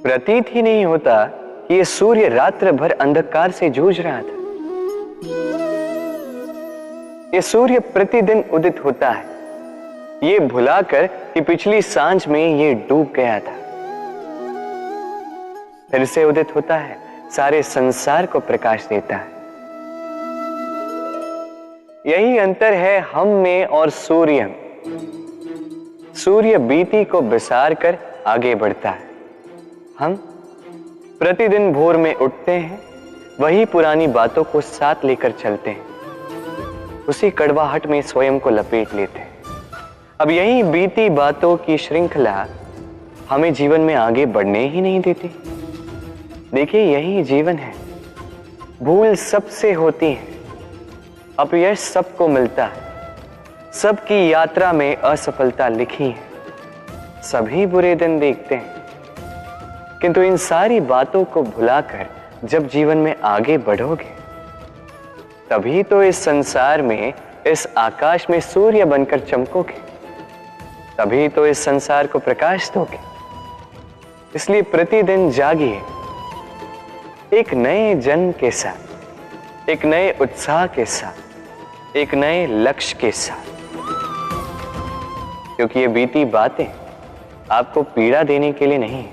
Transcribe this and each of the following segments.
प्रतीत ही नहीं होता कि ये सूर्य रात्र भर अंधकार से जूझ रहा था। ये सूर्य प्रतिदिन उदित होता है, ये भुलाकर कि पिछली सांझ में ये डूब गया था। फिर से उदित होता है, सारे संसार को प्रकाश देता है। यही अंतर है हम में और सूर्य में। सूर्य बीती को बिसार कर आगे बढ़ता है, हम प्रतिदिन भोर में उठते हैं, वही पुरानी बातों को साथ लेकर चलते हैं, उसी कड़वाहट में स्वयं को लपेट लेते हैं। अब यही बीती बातों की श्रृंखला हमें जीवन में आगे बढ़ने ही नहीं देती। देखिए, यही जीवन है। भूल सबसे होती है, अपयश सबको मिलता है, सबकी यात्रा में असफलता लिखी है, सभी बुरे दिन देखते हैं। किंतु इन सारी बातों को भुलाकर जब जीवन में आगे बढ़ोगे, तभी तो इस संसार में, इस आकाश में सूर्य बनकर चमकोगे, तभी तो इस संसार को प्रकाश दोगे। इसलिए प्रतिदिन जागिए, एक नए जन्म के साथ, एक नए उत्साह के साथ, एक नए लक्ष्य के साथ। क्योंकि ये बीती बातें आपको पीड़ा देने के लिए नहीं,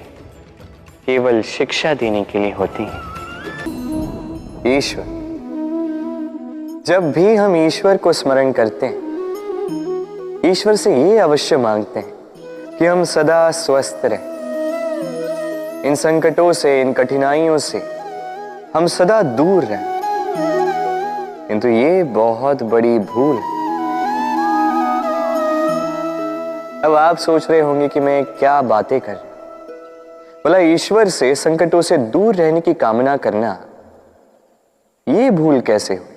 केवल शिक्षा देने के लिए होती हैं। ईश्वर, जब भी हम ईश्वर को स्मरण करते हैं, ईश्वर से ये अवश्य मांगते हैं कि हम सदा स्वस्थ रहें, इन संकटों से, इन कठिनाइयों से हम सदा दूर रहें। किंतु ये बहुत बड़ी भूल है। अब आप सोच रहे होंगे कि मैं क्या बातें कर रहा हूं। बोला, ईश्वर से संकटों से दूर रहने की कामना करना ये भूल कैसे हुई?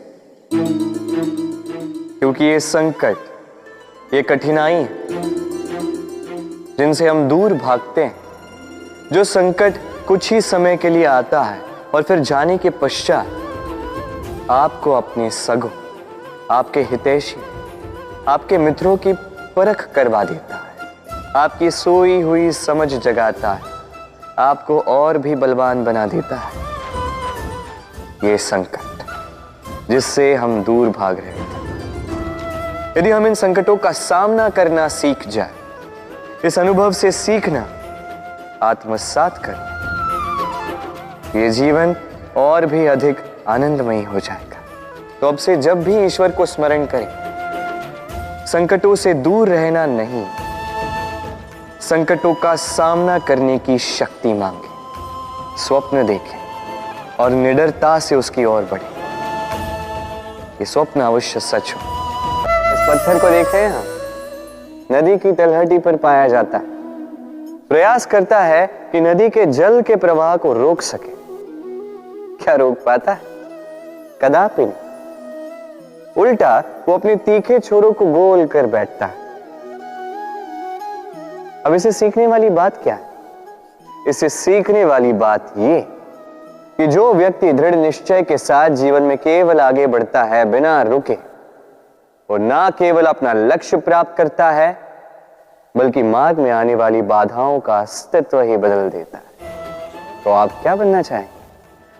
क्योंकि ये संकट, ये कठिनाई जिनसे हम दूर भागते हैं, जो संकट कुछ ही समय के लिए आता है और फिर जाने के पश्चात आपको अपने सगों, आपके हितैषी, आपके मित्रों की परख करवा देता है, आपकी सोई हुई समझ जगाता है, आपको और भी बलवान बना देता है। ये संकट जिससे हम दूर भाग रहे थे, यदि हम इन संकटों का सामना करना सीख जाए, इस अनुभव से सीखना आत्मसात कर, ये जीवन और भी अधिक आनंदमयी हो जाएगा। तो अब से जब भी ईश्वर को स्मरण करें, संकटों से दूर रहना नहीं, संकटों का सामना करने की शक्ति मांगे, स्वप्न देखें और निडरता से उसकी ओर बढ़े। ये स्वप्न अवश्य सच हो। इस पत्थर को देख रहे हैं हम, नदी की तलहटी पर पाया जाता है, प्रयास करता है कि नदी के जल के प्रवाह को रोक सके। क्या रोक पाता है? कदापि नहीं। उल्टा वो अपने तीखे छोरों को गोल कर बैठता है। अब इसे सीखने वाली बात क्या है? इसे सीखने वाली बात ये कि जो व्यक्ति दृढ़ निश्चय के साथ जीवन में केवल आगे बढ़ता है बिना रुके, वो ना केवल अपना लक्ष्य प्राप्त करता है, बल्कि मार्ग में आने वाली बाधाओं का अस्तित्व ही बदल देता है। तो आप क्या बनना चाहेंगे?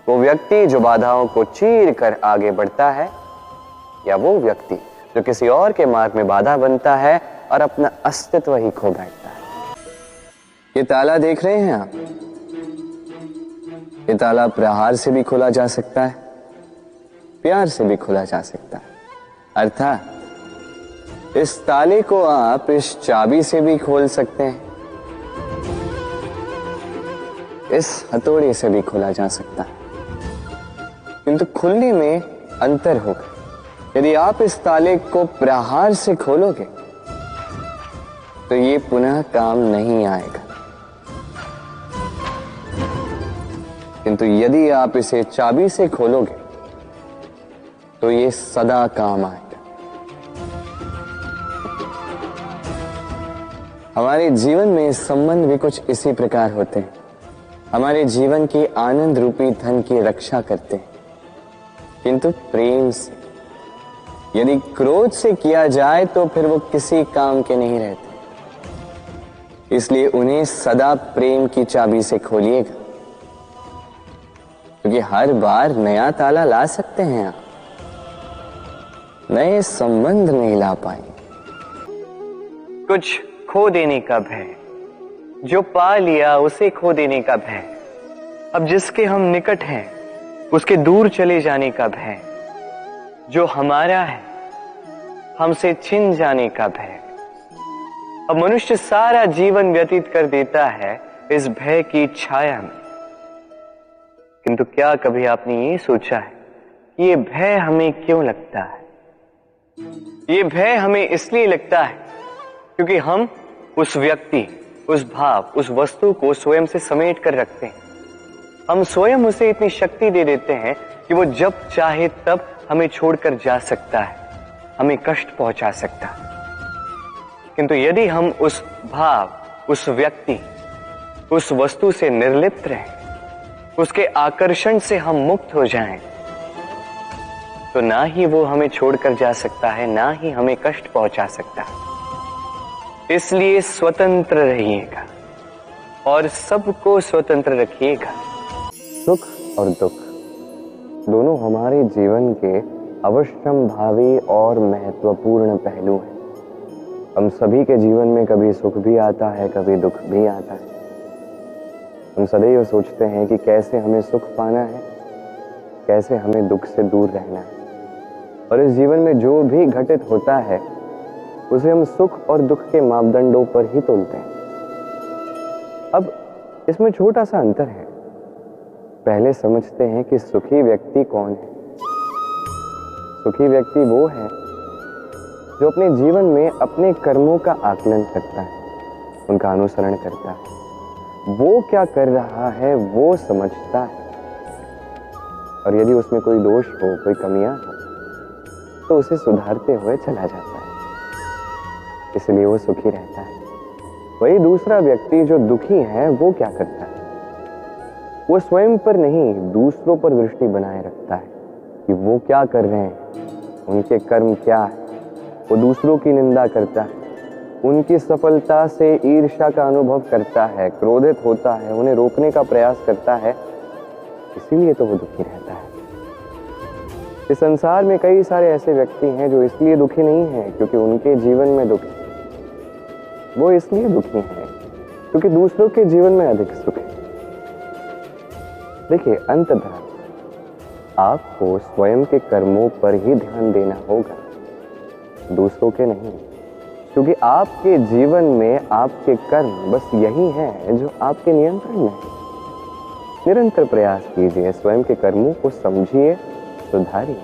वो व्यक्ति जो बाधाओं को चीर कर आगे बढ़ता है, या वो व्यक्ति जो किसी और के मार्ग में बाधा बनता है और अपना अस्तित्व ही खो बैठता है? ये ताला देख रहे हैं आप? ये ताला प्रहार से भी खोला जा सकता है, प्यार से भी खोला जा सकता है। अर्थात इस ताले को आप इस चाबी से भी खोल सकते हैं, इस हथौड़े से भी खोला जा सकता है। किंतु खुलने में अंतर होगा। यदि आप इस ताले को प्रहार से खोलोगे तो ये पुनः काम नहीं आएगा, किंतु यदि आप इसे चाबी से खोलोगे तो ये सदा काम आएगा। हमारे जीवन में संबंध भी कुछ इसी प्रकार होते हैं। हमारे जीवन की आनंद रूपी धन की रक्षा करते हैं, किंतु प्रेम से। यदि क्रोध से किया जाए तो फिर वो किसी काम के नहीं रहते। इसलिए उन्हें सदा प्रेम की चाबी से खोलिएगा, क्योंकि हर बार नया ताला ला सकते हैं आप, नए संबंध नहीं ला पाएंगे। कुछ खो देने का भय, जो पा लिया उसे खो देने का भय, अब जिसके हम निकट हैं उसके दूर चले जाने का भय, जो हमारा है हमसे छिन जाने का भय। अब मनुष्य सारा जीवन व्यतीत कर देता है इस भय की छाया में। किंतु क्या कभी आपने ये सोचा है कि ये भय हमें क्यों लगता है? ये भय हमें इसलिए लगता है क्योंकि हम उस व्यक्ति, उस भाव, उस वस्तु को स्वयं से समेट कर रखते हैं। हम स्वयं उसे इतनी शक्ति दे देते हैं कि वो जब चाहे तब हमें छोड़कर जा सकता है, हमें कष्ट पहुंचा सकता है। किंतु यदि हम उस भाव, उस व्यक्ति, उस वस्तु से निर्लिप्त रहें, उसके आकर्षण से हम मुक्त हो जाएं, तो ना ही वो हमें छोड़कर जा सकता है, ना ही हमें कष्ट पहुंचा सकता है। इसलिए स्वतंत्र रहिएगा और सबको स्वतंत्र रखिएगा। सुख और दुख दोनों हमारे जीवन के अवश्यंभावी और महत्वपूर्ण पहलू हैं। हम सभी के जीवन में कभी सुख भी आता है, कभी दुख भी आता है। हम सदैव सोचते हैं कि कैसे हमें सुख पाना है, कैसे हमें दुख से दूर रहना है, और इस जीवन में जो भी घटित होता है उसे हम सुख और दुख के मापदंडों पर ही तोलते हैं। अब इसमें छोटा सा अंतर है। पहले समझते हैं कि सुखी व्यक्ति कौन है। सुखी व्यक्ति वो है जो अपने जीवन में अपने कर्मों का आकलन करता है, उनका अनुसरण करता है, वो क्या कर रहा है वो समझता है, और यदि उसमें कोई दोष हो, कोई कमियां हो, तो उसे सुधारते हुए चला जाता है। इसलिए वो सुखी रहता है। वही दूसरा व्यक्ति जो दुखी है वो क्या करता है? वो स्वयं पर नहीं, दूसरों पर दृष्टि बनाए रखता है कि वो क्या कर रहे हैं, उनके कर्म क्या है। वो दूसरों की निंदा करता है, उनकी सफलता से ईर्ष्या का अनुभव करता है, क्रोधित होता है, उन्हें रोकने का प्रयास करता है। इसीलिए तो वो दुखी रहता है। इस संसार में कई सारे ऐसे व्यक्ति हैं जो इसलिए दुखी नहीं हैं क्योंकि उनके जीवन में दुख है। वो इसलिए दुखी हैं क्योंकि दूसरों के जीवन में अधिक सुख है। देखिए, अंततः आपको स्वयं के कर्मों पर ही ध्यान देना होगा, दूसरों के नहीं, क्योंकि आपके जीवन में आपके कर्म बस यही हैं जो आपके नियंत्रण में है। निरंतर प्रयास कीजिए, स्वयं के कर्मों को समझिए, सुधारिए।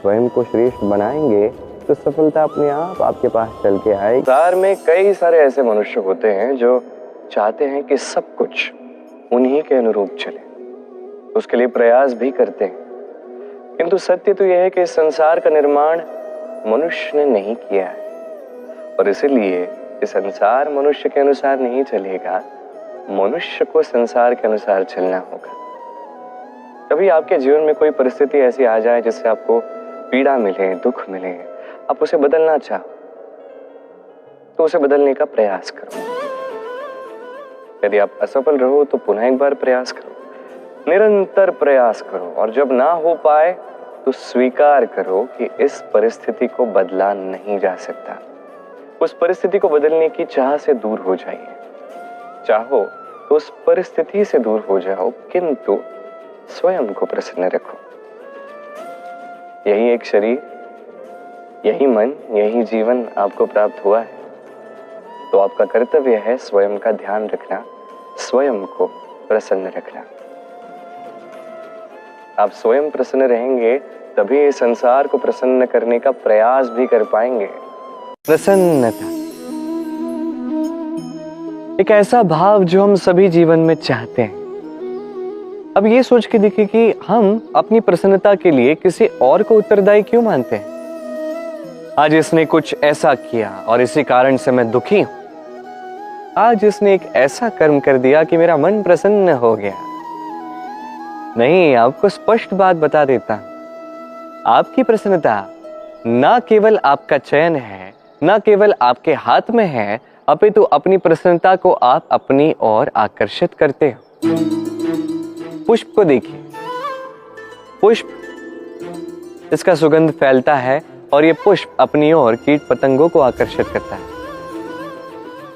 स्वयं को श्रेष्ठ बनाएंगे तो सफलता अपने आप आपके पास चल के आएगी। संसार में कई सारे ऐसे मनुष्य होते हैं जो चाहते हैं कि सब कुछ उन्हीं के अनुरूप चले, उसके लिए प्रयास भी करते हैं। किंतु सत्य तो यह है कि इस संसार का निर्माण मनुष्य ने नहीं किया है, और इसीलिए ये संसार मनुष्य के अनुसार नहीं चलेगा। मनुष्य को संसार के अनुसार चलना होगा। कभी आपके जीवन में कोई परिस्थिति ऐसी आ जाए जिससे आपको पीड़ा मिले, दुख मिले, आप उसे बदलना चाहो, तो उसे बदलने का प्रयास करो। यदि आप असफल रहो तो पुनः एक बार प्रयास करो, निरंतर प्रयास करो, और जब ना हो पाए तो स्वीकार करो कि इस परिस्थिति को बदला नहीं जा सकता। उस परिस्थिति को बदलने की चाह से दूर हो जाइए। चाहो तो उस परिस्थिति से दूर हो जाओ, किंतु स्वयं को प्रसन्न रखो। यही एक शरीर, यही मन, यही जीवन आपको प्राप्त हुआ है, तो आपका कर्तव्य है स्वयं का ध्यान रखना, स्वयं को प्रसन्न रखना। आप स्वयं प्रसन्न रहेंगे तभी इस संसार को प्रसन्न करने का प्रयास भी कर पाएंगे। प्रसन्नता एक ऐसा भाव जो हम सभी जीवन में चाहते हैं। अब ये सोच के देखिए कि हम अपनी प्रसन्नता के लिए किसी और को उत्तरदायी क्यों मानते हैं। आज इसने कुछ ऐसा किया और इसी कारण से मैं दुखी हूं। आज इसने एक ऐसा कर्म कर दिया कि मेरा मन प्रसन्न हो गया। नहीं, आपको स्पष्ट बात बता देता हूं, आपकी प्रसन्नता ना केवल आपका चयन है, ना केवल आपके हाथ में है, अपितु अपनी प्रसन्नता को आप अपनी ओर आकर्षित करते हो। पुष्प को देखिए, पुष्प, इसका सुगंध फैलता है और ये पुष्प अपनी ओर कीट पतंगों को आकर्षित करता है।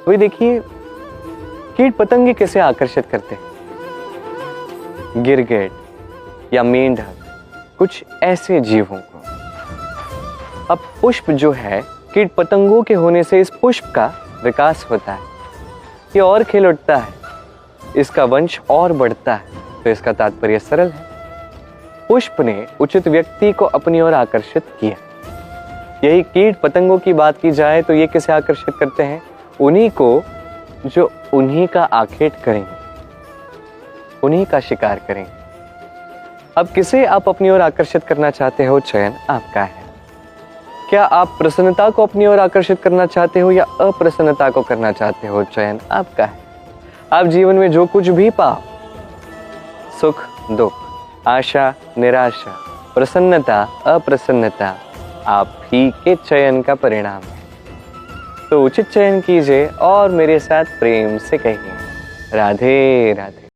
वही देखिए, कीट पतंगे किसे आकर्षित करते हैं? गिरगिट या मेंढक, कुछ ऐसे जीवों को। अब पुष्प जो है, कीट पतंगों के होने से इस पुष्प का विकास होता है, ये और खिल उठता है, इसका वंश और बढ़ता है। तो इसका तात्पर्य सरल है, पुष्प ने उचित व्यक्ति को अपनी ओर आकर्षित किया। यही कीट पतंगों की बात की जाए तो ये किसे आकर्षित करते हैं? उन्हीं को जो उन्हीं का आखेट करेंगे, उन्हीं का शिकार करेंगे। अब किसे आप अपनी ओर आकर्षित करना चाहते हो, चयन आपका है। क्या आप प्रसन्नता को अपनी ओर आकर्षित करना चाहते हो या अप्रसन्नता को करना चाहते हो, चयन आपका है। आप जीवन में जो कुछ भी पाओ, सुख दुख, आशा निराशा, प्रसन्नता अप्रसन्नता, आप ही के चयन का परिणाम है। तो उचित चयन कीजिए और मेरे साथ प्रेम से कहिए, राधे राधे।